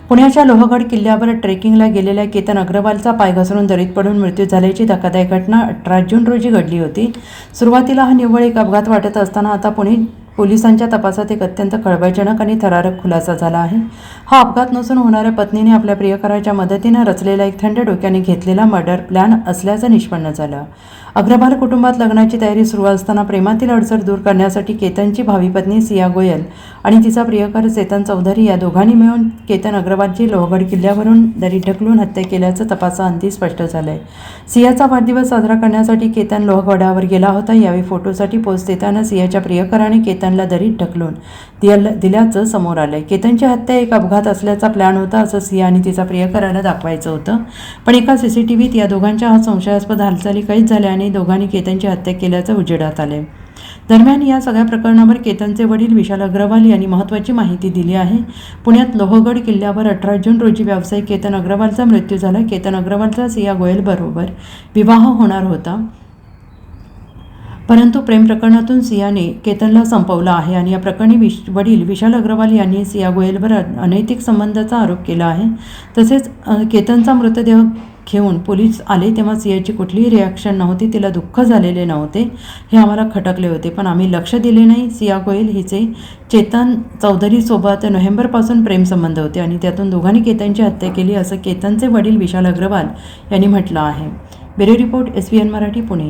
पुण्याच्या लोहगड किल्ल्यावर ट्रेकिंगला गेलेल्या केतन अग्रवालचा पाय घसरून दरीत पडून मृत्यू झाल्याची धक्कादायक घटना 18 जून रोजी घडली होती। सुरुवातीला हा निव्वळ एक अपघात वाटत असताना आता पुणे पोलिसांच्या तपासात एक अत्यंत खळबळजनक आणि थरारक खुलासा झाला आहे। हा अपघात नसून होणाऱ्या पत्नीने आपल्या प्रियकराच्या मदतीने रचलेला एक थंड डोक्याने घेतलेला मर्डर प्लॅन असल्याचं निष्पन्न झालं। अग्रवाल कुटुंबात लग्नाची तयारी सुरू असताना प्रेमातील अडचण दूर करण्यासाठी केतनची भावी पत्नी सिया गोयल आणि तिचा प्रियकर चेतन चौधरी या दोघांनी मिळून केतन अग्रवालची लोहगड किल्ल्यावरून दरीत ढकलून हत्या केल्याचं तपासाअंती स्पष्ट झालंय। सियाचा वाढदिवस साजरा करण्यासाठी केतन लोहगडावर गेला होता। यावेळी फोटोसाठी पोज देताना सियाच्या प्रियकराने केतनला दरीत ढकलून दिल्याचं समोर आलंय। केतनची हत्या एक अपघात असल्याचा प्लॅन होता असं सिया आणि तिचा प्रियकराला दाखवायचं होतं, पण एका सीसीटीव्हीत या दोघांच्या संशयास्पद हालचाली कैद झाल्या आणि दोघांनी केतनची हत्या केल्याचं उजेडात आलंय। दरम्यान या सगळ्या प्रकरणावर केतनचे वडील विशाल अग्रवाल यांनी महत्त्वाची माहिती दिली आहे। पुण्यात लोहगड किल्ल्यावर 18 जून रोजी व्यावसायिक केतन अग्रवालचा मृत्यू झाला। केतन अग्रवालचा सिया गोयल बरोबर विवाह होणार होता, परंतु प्रेम प्रकरणातून सियाने केतनला संपवलं आहे आणि या प्रकरणी वडील विशाल अग्रवाल यांनी सिया गोयलवर अनैतिक संबंधाचा आरोप केला आहे। तसेच केतनचा मृतदेह घेऊन पोलीस आले तेव्हा सियाची कुठलीही रिॲक्शन नव्हती, तिला दुःख झालेले नव्हते, हे आम्हाला खटकले होते, पण आम्ही लक्ष दिले नाही। सिया गोयल हिचे चेतन चौधरीसोबत नोव्हेंबरपासून प्रेमसंबंध होते आणि त्यातून दोघांनी केतनची हत्या केली असं केतनचे वडील विशाल अग्रवाल यांनी म्हटलं आहे। Bureau report SVN Marathi Pune.